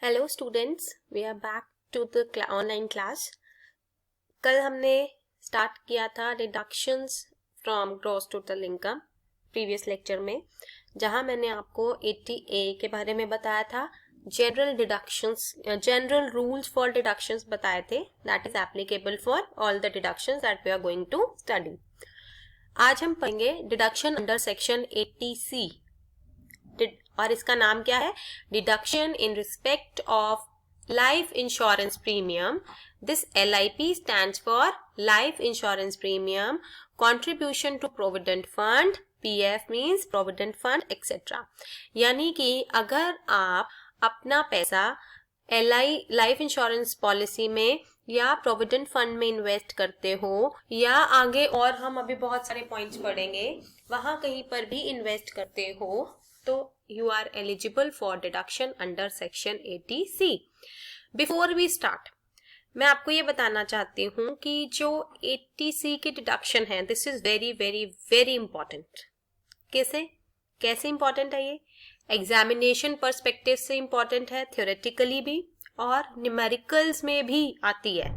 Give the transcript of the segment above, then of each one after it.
Hello students, we are back to the online class. कल हमने start किया था deductions from gross total income previous lecture में, जहां मैंने आपको 80A के बारे में बताया था। General deductions, general rules for deductions बताए थे, that is applicable for all the deductions that we are going to study. आज हम पढ़ेंगे डिडक्शन अंडर सेक्शन 80C और इसका नाम क्या है? Deduction in respect of life insurance premium. This LIP stands for life insurance premium, contribution to provident fund, PF means provident fund etcetera. यानी कि अगर आप अपना पैसा लाइफ इंश्योरेंस पॉलिसी में या प्रोविडेंट फंड में इन्वेस्ट करते हो, या आगे और हम अभी बहुत सारे पॉइंट्स पढ़ेंगे, वहां कहीं पर भी इन्वेस्ट करते हो, तो you are eligible for deduction under section 80C। Before we start, मैं आपको ये बताना चाहती हूँ कि जो 80C की डिडक्शन है, this is very very very important. कैसे इंपॉर्टेंट है ये? एग्जामिनेशन पर्सपेक्टिव से इंपॉर्टेंट है, थ्योरेटिकली भी और न्यूमेरिकल्स में भी आती है।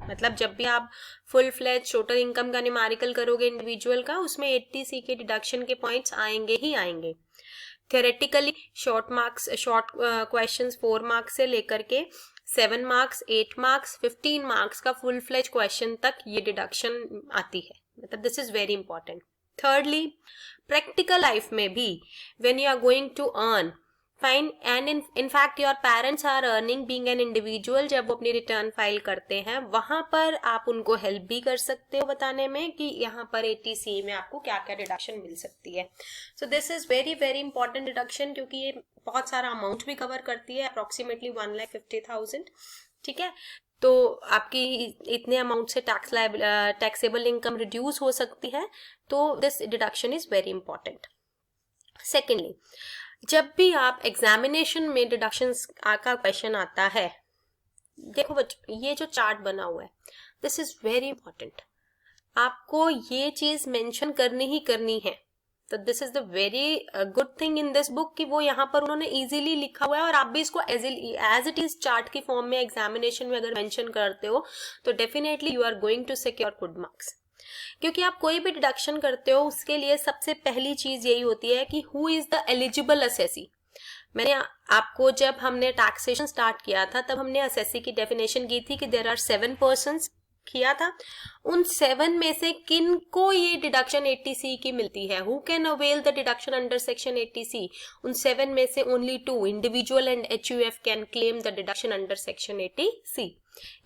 मतलब जब भी आप फुल फ्लेज टोटल इनकम का न्यूमेरिकल करोगे इंडिविजुअल का, उसमें 80C के डिडक्शन के पॉइंट्स आएंगे ही आएंगे। थ्योरेटिकली शॉर्ट क्वेश्चंस 4 मार्क्स से लेकर के 7 मार्क्स, 8 मार्क्स, 15 मार्क्स का फुल फ्लेज क्वेश्चन तक ये डिडक्शन आती है। मतलब this is very important. Thirdly, practical life में भी when you are going to earn fine and in fact your parents are earning being an individual, जब वो अपनी रिटर्न फाइल करते हैं, वहां पर आप उनको हेल्प भी कर सकते हो बताने में कि यहाँ पर 80C में आपको क्या क्या डिडक्शन मिल सकती है। So this is very very important deduction, क्योंकि ये बहुत सारा अमाउंट भी कवर करती है, अप्रोक्सीमेटली 1,50,000। ठीक है, तो आपकी इतने अमाउंट से टैक्सेबल इनकम रिड्यूस हो सकती है, तो this deduction is very important. Secondly, जब भी आप एग्जामिनेशन में डिडक्शंस का क्वेश्चन आता है, देखो बच्चों, ये जो चार्ट बना हुआ है, दिस इज वेरी इंपॉर्टेंट। आपको ये चीज मेंशन करनी ही करनी है। तो this is the very good thing in this book कि वो यहाँ पर उन्होंने इजीली लिखा हुआ है, और आप भी इसको एज इट इज चार्ट की फॉर्म में एग्जामिनेशन में अगर मेंशन करते हो तो definitely you are going to secure good marks. क्योंकि आप कोई भी डिडक्शन करते हो, उसके लिए सबसे पहली चीज यही होती है कि who is the eligible assessee. मैंने आपको, जब हमने टैक्सेशन स्टार्ट किया था, तब हमने असेसी की डेफिनेशन की थी कि देयर आर 7 पर्सन्स किया था। उन 7 में से किन को ये डिडक्शन 80C की मिलती है? Who can avail the deduction under section 80C? उन 7 में से only 2, individual and HUF, can claim the deduction under section 80C।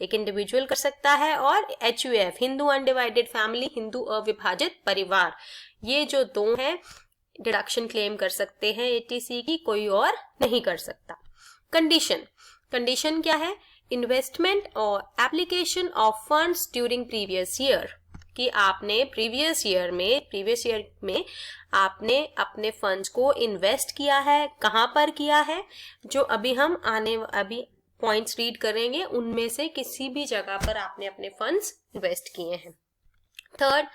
एक इंडिविजुअल कर सकता है, और HUF, Hindu undivided family, Hindu अविभाजित परिवार, ये जो 2 हैं डिडक्शन क्लेम कर सकते हैं 80C की, कोई और नहीं कर सकता। कंडीशन क्या है? इन्वेस्टमेंट और application of funds during previous year, कि आपने प्रीवियस ईयर में आपने अपने फंड्स को इन्वेस्ट किया है। कहां पर किया है? जो अभी पॉइंट्स रीड करेंगे, उनमें से किसी भी जगह पर आपने अपने फंड्स इन्वेस्ट किए हैं। थर्ड,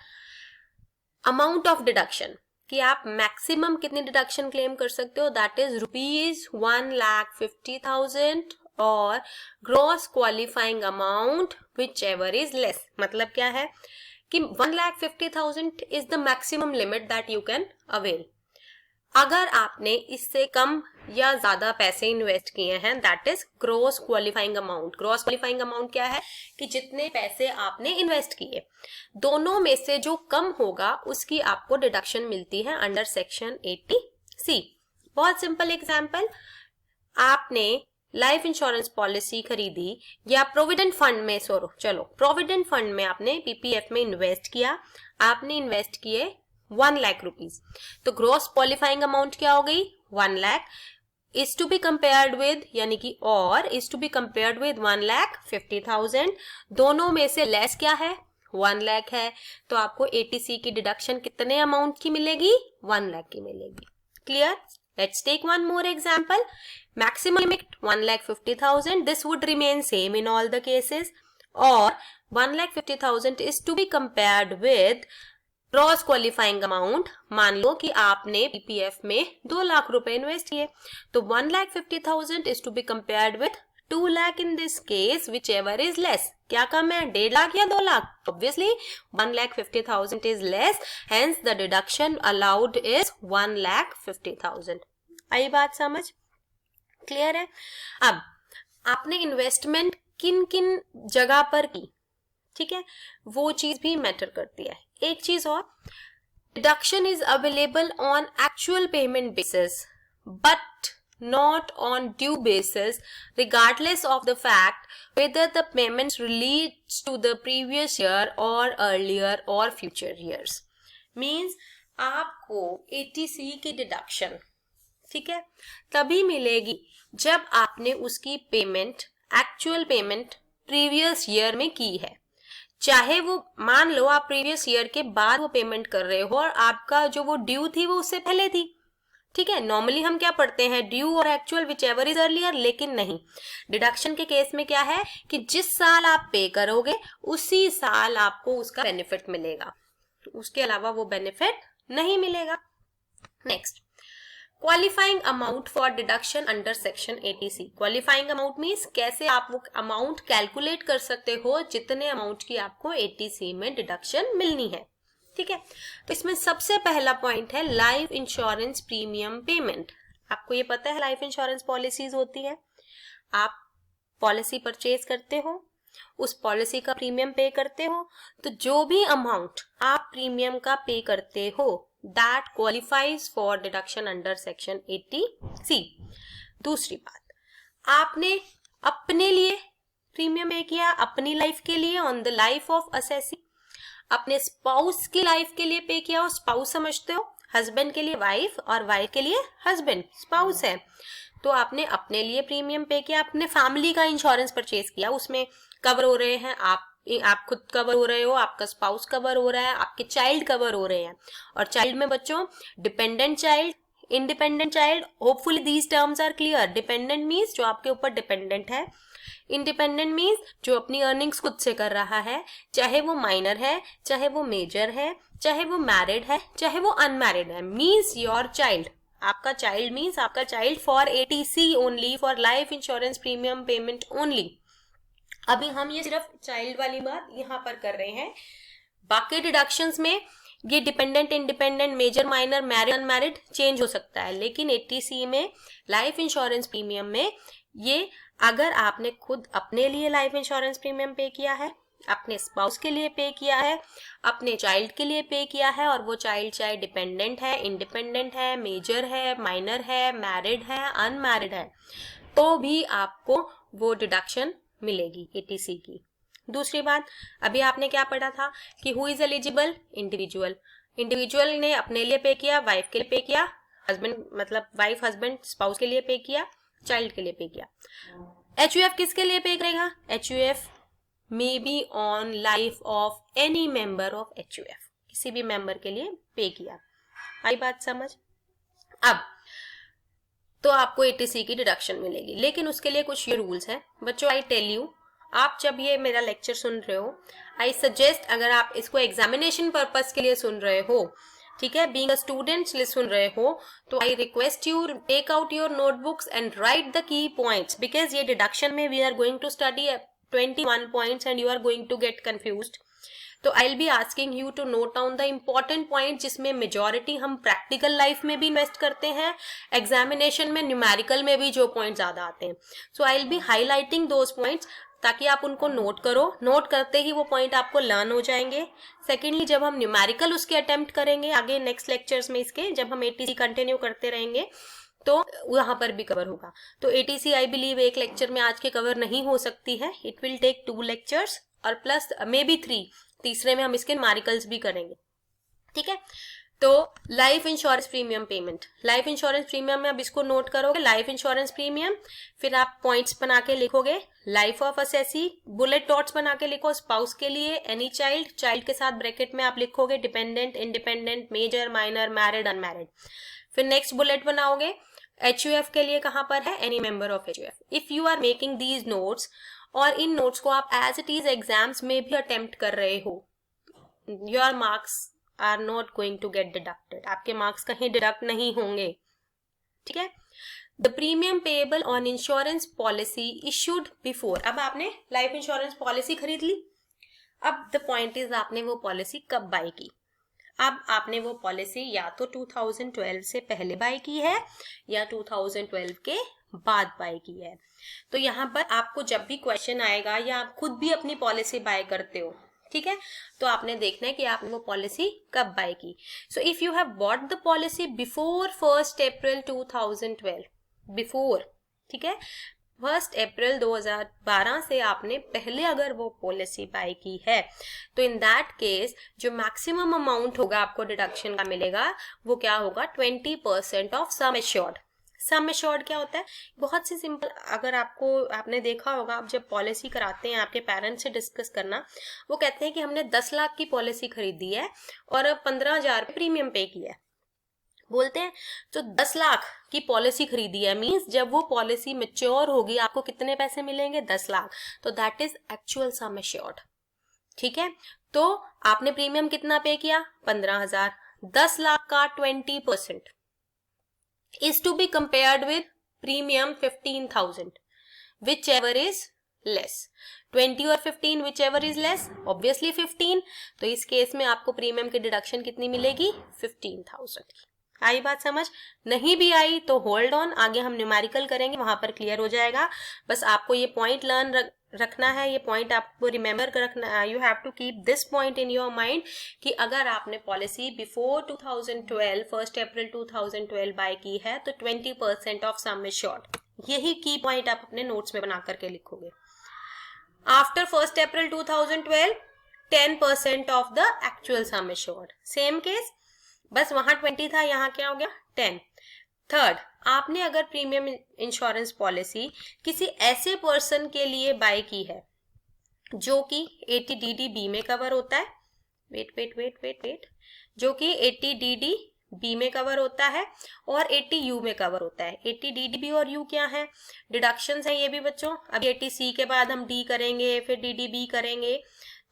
अमाउंट ऑफ डिडक्शन, कि आप मैक्सिमम कितनी डिडक्शन क्लेम कर सकते हो, दैट इज ₹1,50,000 और gross qualifying amount which ever is less. मतलब क्या है कि 1,50,000 is the maximum limit that you can avail. अगर आपने इससे कम या ज्यादा पैसे इन्वेस्ट किए हैं, that is gross qualifying amount. Gross qualifying amount क्या है? कि जितने पैसे आपने इन्वेस्ट किए, दोनों में से जो कम होगा उसकी आपको डिडक्शन मिलती है अंडर सेक्शन 80C। बहुत सिंपल एग्जांपल, आपने लाइफ इंश्योरेंस पॉलिसी खरीदी या प्रोविडेंट फंड में, प्रोविडेंट फंड में आपने PPF में इन्वेस्ट किया, आपने इन्वेस्ट किए 1 लाख रुपीज, तो ग्रॉस क्वालिफाइंग अमाउंट क्या हो गई? 1 lakh is to be compared with, यानी कि और is to be compared with 1,50,000। दोनों में से लेस क्या है? 1 लाख है, तो आपको 80C की डिडक्शन कितने अमाउंट की मिलेगी? 1 लाख की मिलेगी। Clear? Let's take one more example. Maximum limit 1,50,000. This would remain same in all the cases. Or 1,50,000 is to be compared with gross qualifying amount, मान लो कि आपने पीपीएफ में 2 लाख रुपए इन्वेस्ट किए, तो 1,50,000 is to be compared with 2 lakh in this case, whichever is less. क्या कम है, 1.5 लाख या 2 lakh? Obviously 1,50,000 is less, hence the deduction allowed is 1,50,000. आई बात समझ? क्लियर है? अब आपने इन्वेस्टमेंट किन किन जगह पर की, ठीक है, वो चीज भी मैटर करती है. एक चीज और, deduction is available on actual payment basis but not on due basis, regardless of the fact whether the payments relates to the previous year or earlier or future years. Means आपको ATC की deduction, ठीक है, तभी मिलेगी जब आपने उसकी payment, actual payment previous year में की है. चाहे वो मान लो आप प्रीवियस ईयर के बाद वो पेमेंट कर रहे हो और आपका जो वो ड्यू थी वो उससे पहले थी, ठीक है. नॉर्मली हम क्या पढ़ते हैं, ड्यू और actual which ever is earlier, लेकिन नहीं, डिडक्शन के केस में क्या है कि जिस साल आप पे करोगे उसी साल आपको उसका बेनिफिट मिलेगा, उसके अलावा वो बेनिफिट नहीं मिलेगा. Next, qualifying amount for deduction under section 80C. Qualifying amount means कैसे आप वो अमाउंट कैलकुलेट कर सकते हो जितने अमाउंट की आपको 80C में डिडक्शन मिलनी है, ठीक है. तो इसमें सबसे पहला पॉइंट है लाइफ इंश्योरेंस प्रीमियम पेमेंट. आपको ये पता है लाइफ इंश्योरेंस पॉलिसीज होती है, आप पॉलिसी परचेज करते हो, उस पॉलिसी का प्रीमियम पे करते हो, तो जो भी अमाउंट आप प्रीमियम का पे करते हो that qualifies for deduction under section 80C. दूसरी बात, आपने अपने लिए प्रीमियम पे किया, अपनी लाइफ के लिए, on the life of assessee. अपने स्पाउस की लाइफ के लिए पे किया हो, स्पाउस समझते हो, हस्बैंड के लिए वाइफ और वाइफ के लिए हस्बैंड, स्पाउस है, तो आपने अपने लिए प्रीमियम पे किया, अपने फैमिली का इंश्योरेंस परचेज किया, उसमें कवर हो रहे हैं आप खुद कवर हो रहे हो, आपका स्पाउस कवर हो रहा है, आपके चाइल्ड कवर हो रहे हैं. और चाइल्ड में बच्चों dependent child, independent child, hopefully these terms are clear. Dependent means जो आपके ऊपर डिपेंडेंट है, इंडिपेंडेंट मीन्स जो अपनी अर्निंग्स खुद से कर रहा है, चाहे वो माइनर है, चाहे वो मेजर है, चाहे वो मैरिड है, चाहे वो अनमैरिड है. मीन्स योर चाइल्ड, आपका चाइल्ड मीन्स आपका child for 80C only, for life insurance premium payment only. अभी हम ये सिर्फ चाइल्ड वाली बात यहाँ पर कर रहे हैं. बाकी डिडक्शंस में ये dependent, independent, major, minor, married, unmarried change हो सकता है, लेकिन 80C में लाइफ इंश्योरेंस प्रीमियम में ये अगर आपने खुद अपने लिए लाइफ इंश्योरेंस प्रीमियम पे किया है, अपने स्पाउस के लिए पे किया है, अपने चाइल्ड के लिए पे किया है, और वो चाइल्ड चाहे डिपेंडेंट है, इंडिपेंडेंट है, मेजर है, माइनर है, मैरिड है, अनमैरिड है, तो भी आपको वो डिडक्शन मिलेगी 80C की. दूसरी बात, अभी आपने क्या पढ़ा था कि who is eligible, individual. Individual ने अपने लिए पे किया, वाइफ के लिए पे किया, हस्बैंड मतलब वाइफ हस्बैंड स्पाउस के लिए पे किया, चाइल्ड के लिए पे किया. HUF किसके लिए पे करेगा, HUF may be on life of any member of HUF, किसी भी मेंबर के लिए पे किया. आई बात समझ? अब तो आपको 80C की डिडक्शन मिलेगी, लेकिन उसके लिए कुछ ये रूल्स हैं बच्चों. आई टेल यू, आप जब ये मेरा लेक्चर सुन रहे हो, आई सजेस्ट अगर आप इसको एग्जामिनेशन पर्पस के लिए सुन रहे हो, ठीक है, बीइंग अ स्टूडेंट सुन रहे हो, तो I request you take out your notebooks and write the key points, because ये डिडक्शन में we are going to study 21 points and you are going to get confused. तो I will be asking you to note down the important point, जिसमें majority हम practical life में भी invest करते हैं, examination में न्यूमेरिकल में भी जो पॉइंट ज्यादा आते हैं. So I will be highlighting those points ताकि आप उनको नोट करो. नोट करते ही वो पॉइंट आपको लर्न हो जाएंगे. सेकेंडली, जब हम न्यूमेरिकल उसके अटेम्प्ट करेंगे आगे नेक्स्ट लेक्चर्स में इसके, जब हम 80C कंटिन्यू करते रहेंगे तो वहां पर भी कवर होगा. तो 80C आई बिलीव एक लेक्चर में आज के कवर नहीं हो सकती है, इट विल टेक 2 लेक्चर्स और प्लस मे बी 3, तीसरे में हम इसके न्यूमेरिकल्स भी करेंगे, ठीक है. तो life insurance premium payment, life insurance premium में अब इसको नोट करोगे, लाइफ इंश्योरेंस प्रीमियम, फिर आप पॉइंट्स बना के लिखोगे, life of assessee, bullet dots बना के लिखो, स्पाउस के लिए एनी चाइल्ड, चाइल्ड के साथ ब्रैकेट में आप लिखोगे dependent, independent, major, minor, married, unmarried. फिर नेक्स्ट बुलेट बनाओगे, HUF के लिए कहां पर है, any member of HUF. If you are making these notes और इन नोट्स को आप एज इट इज एग्जाम्स में भी अटेम्प्ट कर रहे हो, your marks are not going to get deducted, आपके मार्क्स कहीं डिडक्ट नहीं होंगे, ठीक है। The premium payable on insurance policy issued before, अब आपने लाइफ इंश्योरेंस पॉलिसी खरीद ली, अब द पॉइंट इज आपने वो पॉलिसी कब बाय की। अब आपने वो पॉलिसी या तो 2012 से पहले बाय की है या 2012 के बाद बाय की है। तो यहाँ पर आपको जब भी क्वेश्चन आएगा या आप खुद भी अपनी पॉलिसी बाय करते हो, ठीक है, तो आपने देखना है कि आपने वो पॉलिसी कब बाय की। So if you have bought the policy before 1 April 2012, before, ठीक है, 1 अप्रैल 2012 से आपने पहले अगर वो पॉलिसी बाय की है, तो इन दैट केस जो मैक्सिमम अमाउंट होगा आपको डिडक्शन का मिलेगा वो क्या होगा, 20% of sum assured. Sum assured क्या होता है, बहुत सी सिंपल, अगर आपने देखा होगा, आप जब पॉलिसी कराते हैं आपके पेरेंट्स से डिस्कस करना, वो कहते हैं कि हमने 10 लाख की पॉलिसी खरीदी है और 15,000 प्रीमियम पे किया है, बोलते हैं तो 10 लाख की पॉलिसी खरीदी है, मींस जब वो पॉलिसी मैच्योर होगी आपको कितने पैसे मिलेंगे, 10 लाख, तो that is actual sum assured, ठीक है। तो आपने प्रीमियम कितना पे किया, 15,000, 10 लाख का 20% is to be compared with premium 15,000, whichever is less, 20 और 15 whichever is less, obviously 15, तो इस केस में आपको प्रीमियम की डिडक्शन कितनी मिलेगी, 15,000 की। आई बात समझ, नहीं भी आई तो होल्ड ऑन, आगे हम न्यूमेरिकल करेंगे, वहां पर क्लियर हो जाएगा। बस आपको ये पॉइंट रखना है, ये पॉइंट आपको रिमेम्बर रखना, you have to keep this point in your mind कि अगर आपने पॉलिसी बिफोर 2012 1 अप्रैल 2012 बाय की है तो 20% ऑफ सम एश्योर्ड, यही की पॉइंट आप अपने नोट्स में बना करके लिखोगे। After 1 April 2012 10% of the actual sum assured, same case, बस वहां 20 था, यहाँ क्या हो गया 10। थर्ड, आपने अगर प्रीमियम इंश्योरेंस पॉलिसी किसी ऐसे पर्सन के लिए बाय की है जो कि 80DD-B में कवर होता है, वेट, जो कि 80DD-B में कवर होता है और 80U में कवर होता है। 80DD-B और U क्या है, डिडक्शंस हैं ये भी बच्चों, अभी 80C के बाद हम D करेंगे, फिर DD-B करेंगे,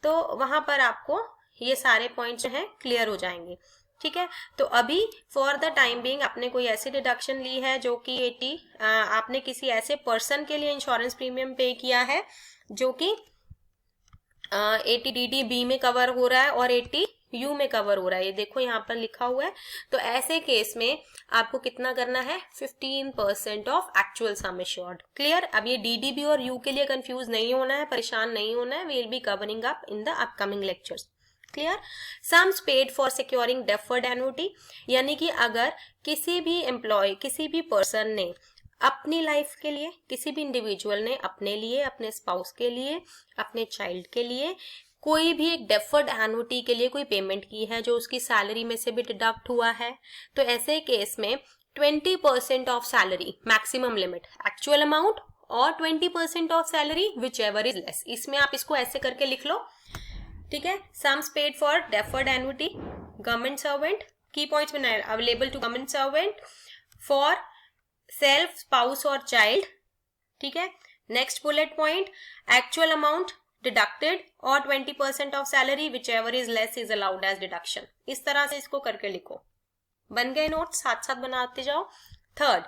तो वहां पर आपको ये सारे पॉइंट्स जो हैं क्लियर हो जाएंगे, ठीक है। तो अभी फॉर द टाइम बीइंग आपने कोई ऐसी डिडक्शन ली है जो कि 80, आपने किसी ऐसे पर्सन के लिए इंश्योरेंस प्रीमियम पे किया है जो कि 80DD-B में कवर हो रहा है और 80U में कवर हो रहा है, ये देखो यहाँ पर लिखा हुआ है। तो ऐसे केस में आपको कितना करना है, 15% of actual sum assured. Clear, अब ये DD-B और U के लिए कंफ्यूज नहीं होना है, परेशान नहीं होना है, we will be covering up in the upcoming lectures. Clear, sums paid for securing deferred annuity, यानी कि अगर किसी भी एम्प्लॉय, किसी भी पर्सन ने अपनी लाइफ के लिए, किसी भी इंडिविजुअल ने अपने लिए, अपने स्पाउस के लिए, अपने चाइल्ड के लिए कोई भी एक डेफर्ड एन्युटी के लिए कोई पेमेंट की है जो उसकी सैलरी में से भी डिडक्ट हुआ है, तो ऐसे केस में 20% of salary maximum limit, actual amount और 20% of salary whichever is less, इसमें आप इसको ऐसे करके लिख लो, ठीक है। Sums paid for deferred annuity, government servant, की पॉइंट्स बनाए, available to government servant, for self, spouse और चाइल्ड, ठीक है। Next bullet point, actual amount deducted और 20% of salary whichever is less is allowed as deduction, इस तरह से इसको करके लिखो। बन गए नोट, साथ साथ बनाते जाओ। Third,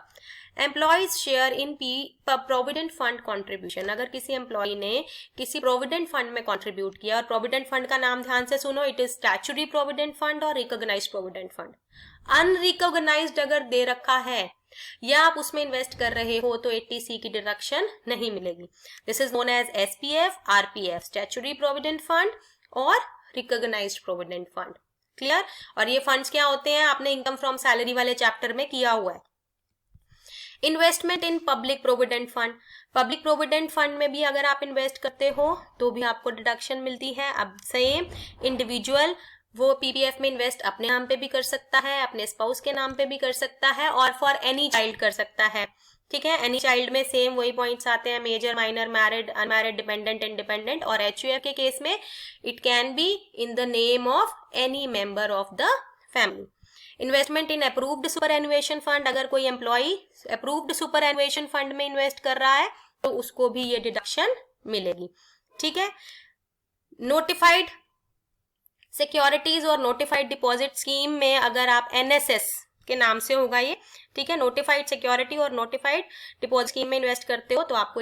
employees share in provident fund contribution, अगर किसी एम्प्लॉय ने किसी प्रोविडेंट फंड में कॉन्ट्रीब्यूट किया, और प्रोविडेंट फंड का नाम ध्यान से सुनो, it is statutory provident fund और रिकॉग्नाइज्ड प्रोविडेंट फंड। अनरिकॉग्नाइज्ड अगर दे रखा है या आप उसमें इन्वेस्ट कर रहे हो तो 80C की डिडक्शन नहीं मिलेगी। This is known as SPF, RPF, statutory provident fund और रिकॉग्नाइज्ड प्रोविडेंट फंड। क्लियर, और ये फंड्स क्या होते हैं, आपने इनकम फ्रॉम सैलरी वाले चैप्टर में किया हुआ है। Investment in public provident fund, public provident fund में भी अगर आप इन्वेस्ट करते हो तो भी आपको डिडक्शन मिलती है। अब सेम इंडिविजुअल वो PPF में इन्वेस्ट अपने नाम पे भी कर सकता है, अपने स्पाउस के नाम पे भी कर सकता है और फॉर एनी चाइल्ड कर सकता है, ठीक है। एनी चाइल्ड में सेम वही पॉइंट्स आते हैं, major, minor, married, unmarried, dependent, independent, और HUF के केस में it can be in the name of any member of the family. Investment in approved superannuation fund, अगर कोई employ approved superannuation fund में invest कर रहा है तो उसको भी ये डिडक्शन मिलेगी, ठीक है। नोटिफाइड सिक्योरिटीज और नोटिफाइड डिपॉजिट स्कीम में अगर आप NSS के नाम से होगा ये, ठीक है, नोटिफाइड सिक्योरिटी और नोटिफाइड डिपॉजिट स्कीम में इन्वेस्ट करते हो तो आपको